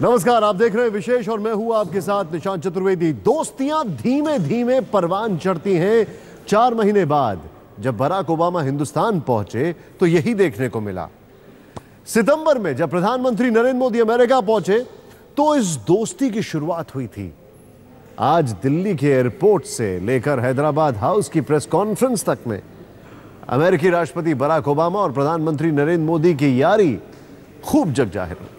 नमस्कार, आप देख रहे हैं विशेष और मैं हूं आपके साथ निशांत चतुर्वेदी। दोस्तियां धीमे धीमे परवान चढ़ती हैं। 4 महीने बाद जब बराक ओबामा हिंदुस्तान पहुंचे तो यही देखने को मिला। सितंबर में जब प्रधानमंत्री नरेंद्र मोदी अमेरिका पहुंचे तो इस दोस्ती की शुरुआत हुई थी। आज दिल्ली के एयरपोर्ट से लेकर हैदराबाद हाउस की प्रेस कॉन्फ्रेंस तक में अमेरिकी राष्ट्रपति बराक ओबामा और प्रधानमंत्री नरेंद्र मोदी की यारी खूब जग जाहिर हुई।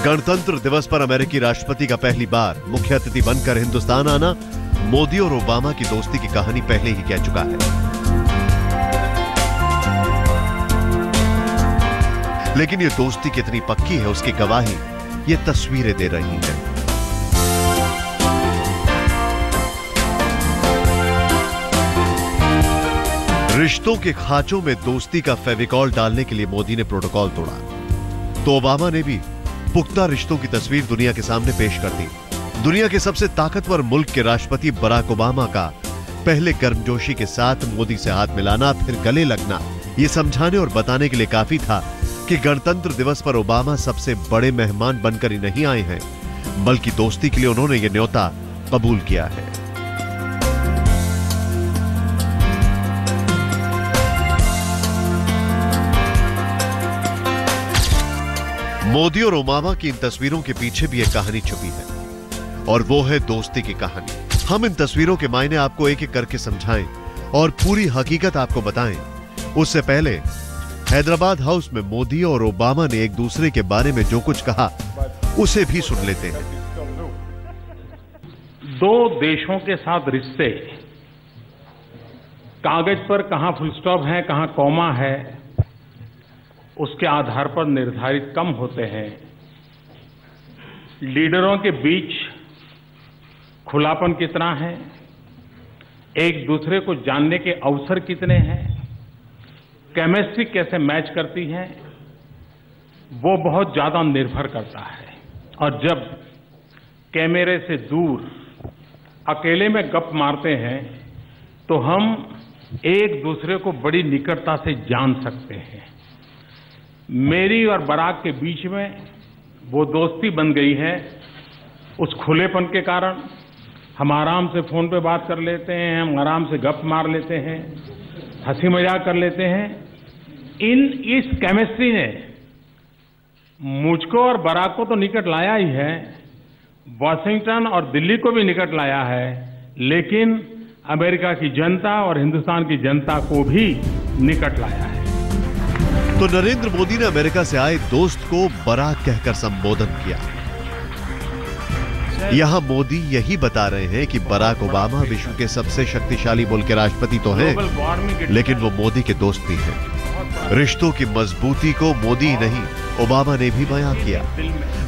गणतंत्र दिवस पर अमेरिकी राष्ट्रपति का पहली बार मुख्य अतिथि बनकर हिंदुस्तान आना मोदी और ओबामा की दोस्ती की कहानी पहले ही कह चुका है। लेकिन ये दोस्ती कितनी पक्की है उसकी गवाही ये तस्वीरें दे रही हैं। रिश्तों के खांचों में दोस्ती का फेविकॉल डालने के लिए मोदी ने प्रोटोकॉल तोड़ा तो ओबामा ने भी पुख्ता रिश्तों की तस्वीर दुनिया के सामने पेश कर दी। दुनिया के सबसे ताकतवर मुल्क के राष्ट्रपति बराक ओबामा का पहले गर्मजोशी के साथ मोदी से हाथ मिलाना, फिर गले लगना, यह समझाने और बताने के लिए काफी था कि गणतंत्र दिवस पर ओबामा सबसे बड़े मेहमान बनकर ही नहीं आए हैं, बल्कि दोस्ती के लिए उन्होंने यह न्योता कबूल किया है। मोदी और ओबामा की इन तस्वीरों के पीछे भी एक कहानी छुपी है और वो है दोस्ती की कहानी। हम इन तस्वीरों के मायने आपको एक एक करके समझाएं और पूरी हकीकत आपको बताएं। उससे पहले हैदराबाद हाउस में मोदी और ओबामा ने एक दूसरे के बारे में जो कुछ कहा उसे भी सुन लेते हैं। दो देशों के साथ रिश्ते कागज पर कहां फुल स्टॉप है, कहां कॉमा है, उसके आधार पर निर्धारित कम होते हैं। लीडरों के बीच खुलापन कितना है, एक दूसरे को जानने के अवसर कितने हैं, केमिस्ट्री कैसे मैच करती है, वो बहुत ज्यादा निर्भर करता है। और जब कैमरे से दूर अकेले में गप मारते हैं तो हम एक दूसरे को बड़ी निकटता से जान सकते हैं। मेरी और बराक के बीच में वो दोस्ती बन गई है उस खुलेपन के कारण। हम आराम से फोन पे बात कर लेते हैं, हम आराम से गप मार लेते हैं, हंसी मजाक कर लेते हैं। इस केमिस्ट्री ने मुझको और बराक को तो निकट लाया ही है, वॉशिंगटन और दिल्ली को भी निकट लाया है, लेकिन अमेरिका की जनता और हिंदुस्तान की जनता को भी निकट लाया है। तो नरेंद्र मोदी ने अमेरिका से आए दोस्त को बराक कहकर संबोधन किया। यहां मोदी यही बता रहे हैं कि बराक ओबामा विश्व के सबसे शक्तिशाली मुल्क के राष्ट्रपति तो हैं, लेकिन वो मोदी के दोस्त भी हैं। रिश्तों की मजबूती को मोदी नहीं ओबामा ने भी बयां किया।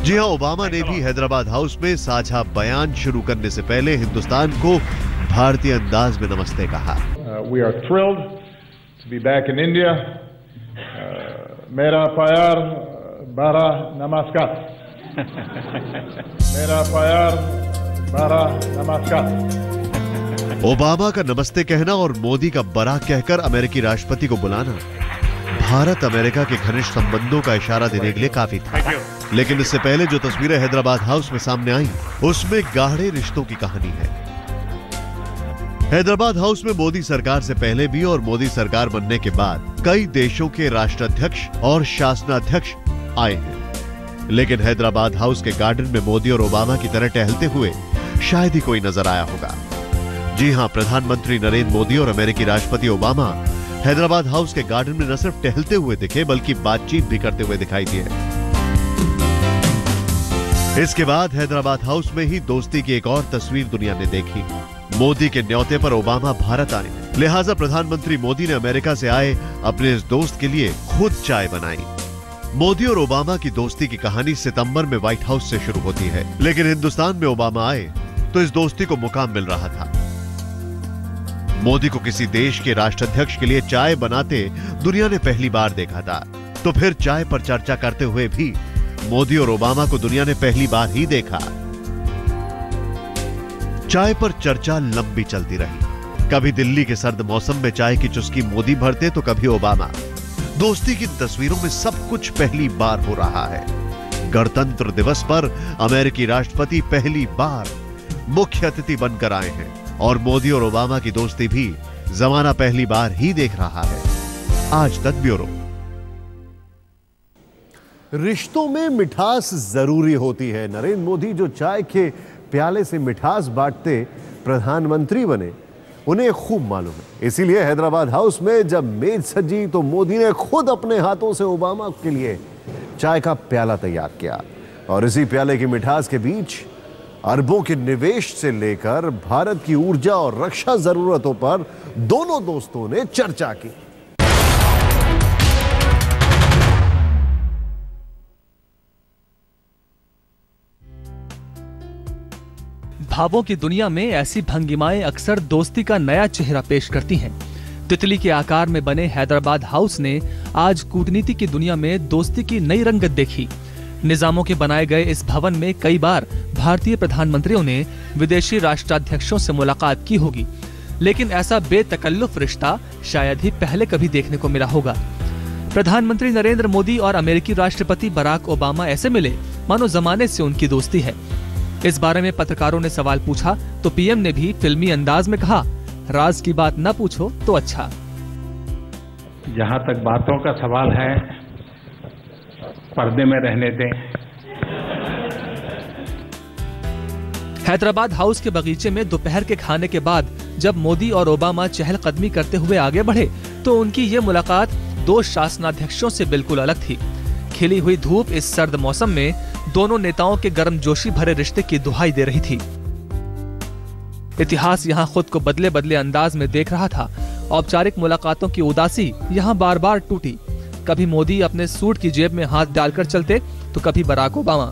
जी हां, ओबामा ने भी हैदराबाद हाउस में साझा बयान शुरू करने से पहले हिंदुस्तान को भारतीय अंदाज में नमस्ते कहा। We are thrilled to be back in India. मेरा प्यार बारा नमस्कार। मेरा प्यार बारा नमस्कार। ओबामा का नमस्ते कहना और मोदी का बराक कहकर अमेरिकी राष्ट्रपति को बुलाना भारत अमेरिका के घनिष्ठ संबंधों का इशारा देने के लिए काफी था। लेकिन इससे पहले जो तस्वीरें हैदराबाद हाउस में सामने आई उसमें गाढ़े रिश्तों की कहानी है। हैदराबाद हाउस में मोदी सरकार से पहले भी और मोदी सरकार बनने के बाद कई देशों के राष्ट्राध्यक्ष और शासनाध्यक्ष आए हैं, लेकिन हैदराबाद हाउस के गार्डन में मोदी और ओबामा की तरह टहलते हुए शायद ही कोई नजर आया होगा। जी हां, प्रधानमंत्री नरेंद्र मोदी और अमेरिकी राष्ट्रपति ओबामा हैदराबाद हाउस के गार्डन में न सिर्फ टहलते हुए दिखे बल्कि बातचीत भी करते हुए दिखाई दिए। इसके बाद हैदराबाद हाउस में ही दोस्ती की एक और तस्वीर दुनिया ने देखी। मोदी के न्योते पर ओबामा भारत आए, लिहाजा प्रधानमंत्री मोदी ने अमेरिका से आए अपने इस दोस्त के लिए खुद चाय बनाई। मोदी और ओबामा की दोस्ती की कहानी सितंबर में व्हाइट हाउस से शुरू होती है, लेकिन हिंदुस्तान में ओबामा आए तो इस दोस्ती को मुकाम मिल रहा था। मोदी को किसी देश के राष्ट्राध्यक्ष के लिए चाय बनाते दुनिया ने पहली बार देखा था, तो फिर चाय पर चर्चा करते हुए भी मोदी और ओबामा को दुनिया ने पहली बार ही देखा। चाय पर चर्चा लंबी चलती रही। कभी दिल्ली के सर्द मौसम में चाय की चुस्की मोदी भरते तो कभी ओबामा। दोस्ती की तस्वीरों में सब कुछ पहली बार हो रहा है। गणतंत्र दिवस पर अमेरिकी राष्ट्रपति पहली बार मुख्य अतिथि बनकर आए हैं और मोदी और ओबामा की दोस्ती भी जमाना पहली बार ही देख रहा है। आज तक ब्यूरो। रिश्तों में मिठास जरूरी होती है। नरेंद्र मोदी जो चाय के प्याले से मिठास बांटते प्रधानमंत्री बने, उन्हें खूब मालूम है। इसीलिए हैदराबाद हाउस में जब मेज सजी तो मोदी ने खुद अपने हाथों से ओबामा के लिए चाय का प्याला तैयार किया और इसी प्याले की मिठास के बीच अरबों के निवेश से लेकर भारत की ऊर्जा और रक्षा जरूरतों पर दोनों दोस्तों ने चर्चा की। भावों की दुनिया में ऐसी भंगिमाएं अक्सर दोस्ती का नया चेहरा पेश करती हैं। तितली के आकार में बने हैदराबाद हाउस ने आज कूटनीति की दुनिया में दोस्ती की नई रंगत देखी। निजामों के बनाए गए इस भवन में कई बार भारतीय प्रधानमंत्रियों ने विदेशी राष्ट्राध्यक्षों से मुलाकात की होगी, लेकिन ऐसा बेतकल्लुफ रिश्ता शायद ही पहले कभी देखने को मिला होगा। प्रधानमंत्री नरेंद्र मोदी और अमेरिकी राष्ट्रपति बराक ओबामा ऐसे मिले मानो जमाने से उनकी दोस्ती है। इस बारे में पत्रकारों ने सवाल पूछा तो पीएम ने भी फिल्मी अंदाज में कहा, राज की बात न पूछो तो अच्छा। जहां तक बातों का सवाल है, पर्दे में रहने दें। हैदराबाद हाउस के बगीचे में दोपहर के खाने के बाद जब मोदी और ओबामा चहलकदमी करते हुए आगे बढ़े तो उनकी ये मुलाकात दो शासनाध्यक्षों से बिल्कुल अलग थी। खिली हुई धूप इस सर्द मौसम में दोनों नेताओं के गर्मजोशी भरे रिश्ते की दुहाई दे रही थी। इतिहास यहाँ खुद को बदले बदले अंदाज में देख रहा था। औपचारिक मुलाकातों की उदासी यहाँ बार बार टूटी। कभी मोदी अपने सूट की जेब में हाथ डालकर चलते तो कभी बराक ओबामा।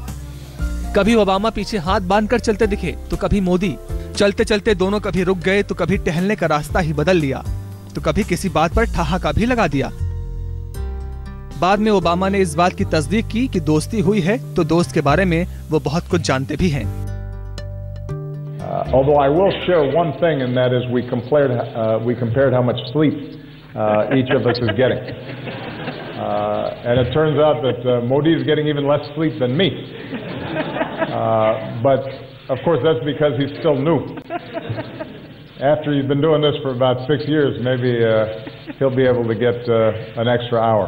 कभी ओबामा पीछे हाथ बांधकर चलते दिखे तो कभी मोदी। चलते चलते दोनों कभी रुक गए तो कभी टहलने का रास्ता ही बदल लिया तो कभी किसी बात पर ठहाका भी लगा दिया। बाद में ओबामा ने इस बात की तस्दीक की कि दोस्ती हुई है तो दोस्त के बारे में वो बहुत कुछ जानते भी हैं। Although I will share one thing, and that is we compared how much sleep each of us is getting, and it turns out that Modi is getting even less sleep than me. But of course, that's because he's still new. After you've been doing this for about 6 years, maybe he'll be able to get an extra hour.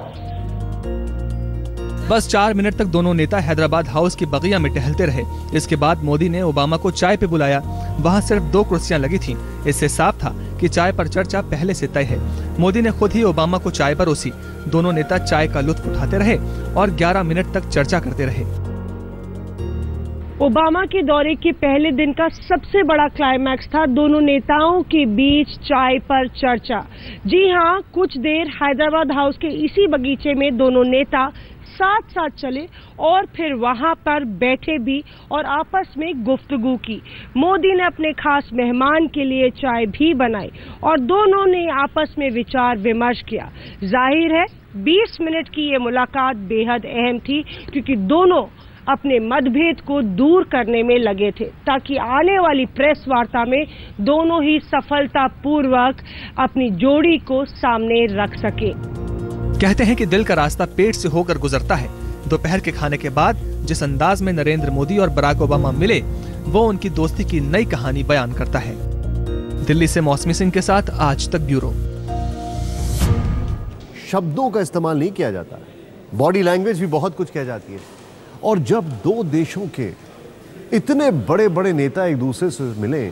बस 4 minute तक दोनों नेता Hyderabad house की बगिया में टहलते रहे। इसके बाद मोदी ने ओबामा को चाय पे बुलाया। वहाँ सिर्फ 2 कुर्सियां लगी थीं। इससे साफ था कि चाय पर चर्चा पहले से तय है। मोदी ने खुद ही ओबामा को चाय परोसी। दोनों नेता चाय का लुत्फ उठाते रहे और 11 मिनट तक चर्चा करते रहे। ओबामा के दौरे के पहले दिन का सबसे बड़ा क्लाइमैक्स था दोनों नेताओं के बीच चाय पर चर्चा। जी हाँ, कुछ देर हैदराबाद हाउस के इसी बगीचे में दोनों नेता साथ साथ चले और फिर वहां पर बैठे भी और आपस में गुफ्तगू की। मोदी ने अपने खास मेहमान के लिए चाय भी बनाई और दोनों ने आपस में विचार विमर्श किया। जाहिर है 20 मिनट की ये मुलाकात बेहद अहम थी क्योंकि दोनों अपने मतभेद को दूर करने में लगे थे ताकि आने वाली प्रेस वार्ता में दोनों ही सफलतापूर्वक अपनी जोड़ी को सामने रख सके। कहते हैं कि दिल का रास्ता पेट से होकर गुजरता है। दोपहर के खाने के बाद जिस अंदाज में नरेंद्र मोदी और बराक ओबामा मिले वो उनकी दोस्ती की नई कहानी बयान करता है। दिल्ली से मौसमी सिंह के साथ आज तक ब्यूरो। शब्दों का इस्तेमाल नहीं किया जाता, बॉडी लैंग्वेज भी बहुत कुछ कह जाती है। और जब दो देशों के इतने बड़े बड़े नेता एक दूसरे से मिले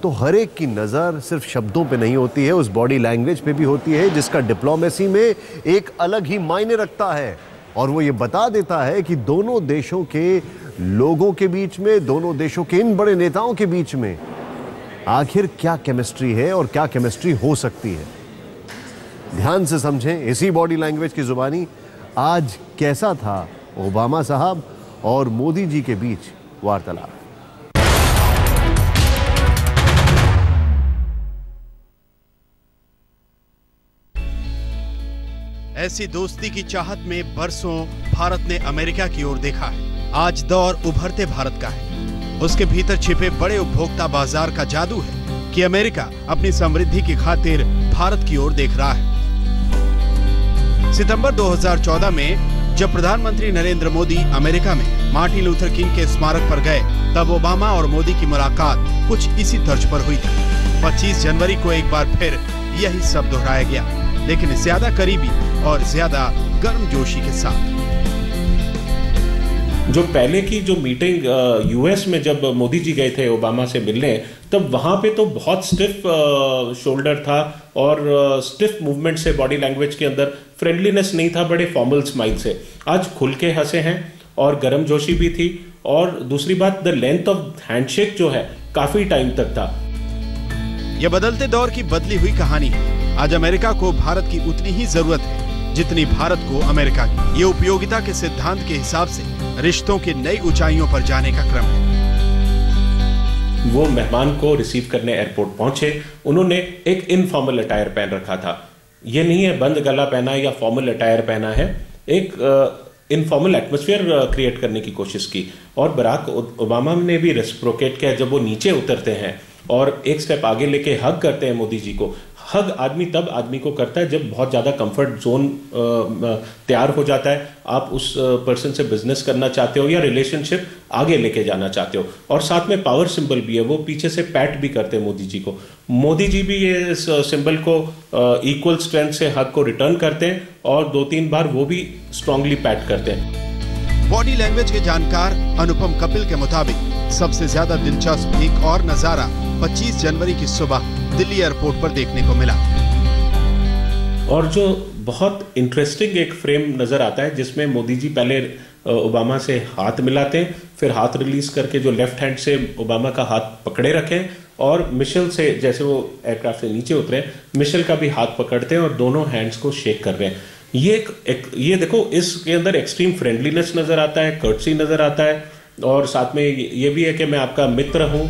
तो हर एक की नज़र सिर्फ शब्दों पे नहीं होती है, उस बॉडी लैंग्वेज पे भी होती है जिसका डिप्लोमेसी में एक अलग ही मायने रखता है। और वो ये बता देता है कि दोनों देशों के लोगों के बीच में, दोनों देशों के इन बड़े नेताओं के बीच में आखिर क्या केमिस्ट्री है और क्या केमिस्ट्री हो सकती है। ध्यान से समझें इसी बॉडी लैंग्वेज की जुबानी आज कैसा था ओबामा साहब और मोदी जी के बीच वार्तालाप। ऐसी दोस्ती की चाहत में बरसों भारत ने अमेरिका की ओर देखा है। आज दौर उभरते भारत का है। उसके भीतर छिपे बड़े उपभोक्ता बाजार का जादू है कि अमेरिका अपनी समृद्धि की खातिर भारत की ओर देख रहा है। सितंबर 2014 में जब प्रधानमंत्री नरेंद्र मोदी अमेरिका में मार्टिन लूथर किंग के स्मारक पर गए, तब ओबामा और मोदी की मुलाकात कुछ इसी तर्ज पर हुई थी। 25 जनवरी को एक बार फिर यही सब दोहराया गया, लेकिन ज्यादा करीबी और ज्यादा गर्मजोशी के साथ। जो पहले की जो मीटिंग यूएस में जब मोदी जी गए थे ओबामा से मिलने, तब वहां पे तो बहुत स्टिफ शोल्डर था और स्टिफ मूवमेंट से बॉडी लैंग्वेज के अंदर फ्रेंडलीनेस नहीं था, बड़े फॉर्मल स्माइल से। आज खुल के हंसे हैं और गर्मजोशी भी थी। और दूसरी बात, द लेंथ ऑफ हैंडशेक जो है काफी टाइम तक था। यह बदलते दौर की बदली हुई कहानी है। आज अमेरिका को भारत की उतनी ही जरूरत है जितनी भारत को अमेरिका की। ये उपयोगिता के सिद्धांत के हिसाब से रिश्तों की नई ऊंचाइयों पर जाने का क्रम है। वो मेहमान को रिसीव करने एयरपोर्ट पहुंचे, उन्होंने एक इनफॉर्मल अटायर पहन रखा था। ये नहीं है बंद गला पहना या फॉर्मल अटायर पहना है, एक इनफॉर्मल एटमॉस्फेयर क्रिएट करने की कोशिश की। और बराक ओबामा ने भी रेसिप्रोकेट किया। जब वो नीचे उतरते हैं और एक स्टेप आगे लेके हग करते हैं मोदी जी को। हग आदमी तब आदमी को करता है जब बहुत ज़्यादा कंफर्ट जोन तैयार हो जाता है, आप उस पर्सन से बिजनेस करना चाहते हो या रिलेशनशिप आगे लेके जाना चाहते हो। और साथ में पावर सिंबल भी है, वो पीछे से पैट भी करते हैं मोदी जी को। मोदी जी भी ये सिंबल को इक्वल स्ट्रेंथ से हग को रिटर्न करते हैं और 2-3 बार वो भी स्ट्रांगली पैट करते हैं। बॉडी लैंग्वेज के जानकार अनुपम कपिल के मुताबिक सबसे ज्यादा दिलचस्प एक और नजारा 25 जनवरी की सुबह दिल्ली एयरपोर्ट पर देखने को मिला। और जो बहुत इंटरेस्टिंग एक फ्रेम नजर आता है जिसमें मोदी जी पहले ओबामा से हाथ मिलाते हैं, फिर हाथ रिलीज करके जो लेफ्ट हैंड से ओबामा का हाथ पकड़े रखें और मिशेल से, जैसे वो एयरक्राफ्ट से नीचे उतरे, मिशेल का भी हाथ पकड़ते हैं और दोनों हैंड्स को शेक कर रहे हैं। ये देखो, इसके अंदर एक्सट्रीम फ्रेंडलीनेस नजर आता है, कर्टसी नजर आता है और साथ में ये भी है कि मैं आपका मित्र हूं।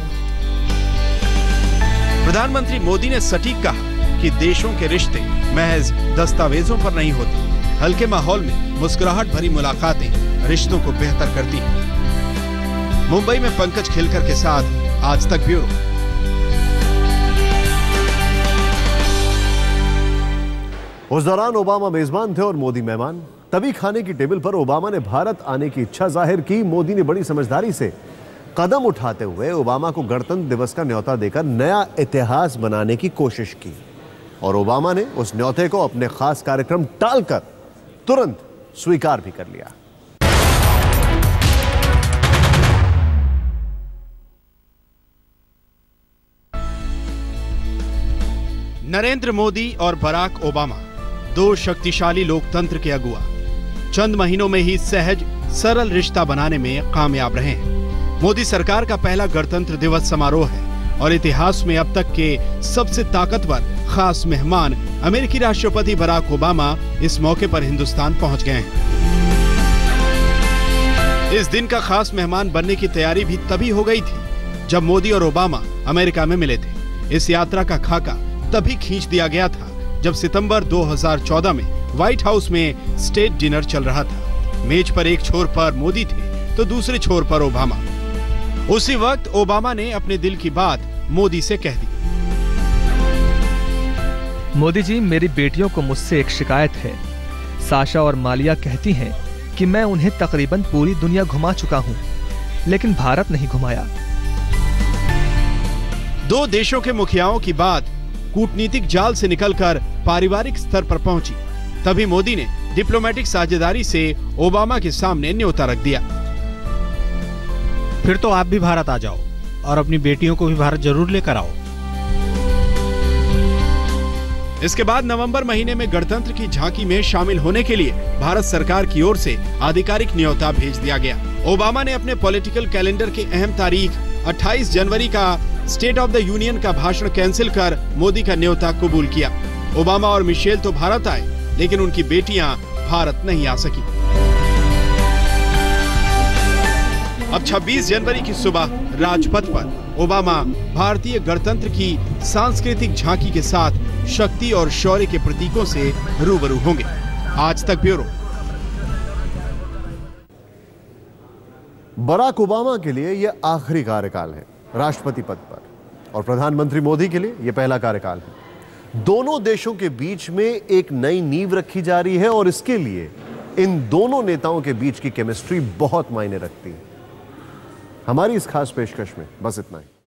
प्रधानमंत्री मोदी ने सटीक कहा कि देशों के रिश्ते महज दस्तावेजों पर नहीं होते। हल्के माहौल में मुस्कुराहट भरी मुलाकातें रिश्तों को बेहतर करती हैं। मुंबई में पंकज खिलकर के साथ आज तक ब्यूरो। उस दौरान ओबामा मेजबान थे और मोदी मेहमान। तभी खाने की टेबल पर ओबामा ने भारत आने की इच्छा जाहिर की। मोदी ने बड़ी समझदारी से कदम उठाते हुए ओबामा को गणतंत्र दिवस का न्योता देकर नया इतिहास बनाने की कोशिश की और ओबामा ने उस न्योते को अपने खास कार्यक्रम टालकर तुरंत स्वीकार भी कर लिया। नरेंद्र मोदी और बराक ओबामा, दो शक्तिशाली लोकतंत्र के अगुआ, चंद महीनों में ही सहज सरल रिश्ता बनाने में कामयाब रहे हैं। मोदी सरकार का पहला गणतंत्र दिवस समारोह है और इतिहास में अब तक के सबसे ताकतवर खास मेहमान अमेरिकी राष्ट्रपति बराक ओबामा इस मौके पर हिंदुस्तान पहुंच गए हैं। इस दिन का खास मेहमान बनने की तैयारी भी तभी हो गई थी जब मोदी और ओबामा अमेरिका में मिले थे। इस यात्रा का खाका तभी खींच दिया गया था जब सितंबर 2014 में व्हाइट हाउस में स्टेट डिनर चल रहा था। मेज पर एक छोर पर मोदी थे तो दूसरे छोर पर ओबामा। उसी वक्त ओबामा ने अपने दिल की बात मोदी से कह दी। मोदी जी, मेरी बेटियों को मुझसे एक शिकायत है। साशा और मालिया कहती हैं कि मैं उन्हें तकरीबन पूरी दुनिया घुमा चुका हूं, लेकिन भारत नहीं घुमाया। दो देशों के मुखियाओं की बात कूटनीतिक जाल से निकलकर पारिवारिक स्तर पर पहुंची। तभी मोदी ने डिप्लोमेटिक साझेदारी से ओबामा के सामने न्योता रख दिया। फिर तो आप भी भारत आ जाओ और अपनी बेटियों को भी भारत जरूर लेकर आओ। इसके बाद नवंबर महीने में गणतंत्र की झांकी में शामिल होने के लिए भारत सरकार की ओर से आधिकारिक न्योता भेज दिया गया। ओबामा ने अपने पॉलिटिकल कैलेंडर की अहम तारीख 28 जनवरी का स्टेट ऑफ द यूनियन का भाषण कैंसिल कर मोदी का न्योता कबूल किया। ओबामा और मिशेल तो भारत आए, लेकिन उनकी बेटियां भारत नहीं आ सकी। अब 26 जनवरी की सुबह राजपथ पर ओबामा भारतीय गणतंत्र की सांस्कृतिक झांकी के साथ शक्ति और शौर्य के प्रतीकों से रूबरू होंगे। आज तक ब्यूरो। बराक ओबामा के लिए यह आखिरी कार्यकाल है राष्ट्रपति पद पर और प्रधानमंत्री मोदी के लिए यह पहला कार्यकाल है। दोनों देशों के बीच में एक नई नींव रखी जा रही है और इसके लिए इन दोनों नेताओं के बीच की केमिस्ट्री बहुत मायने रखती है। हमारी इस खास पेशकश में बस इतना ही।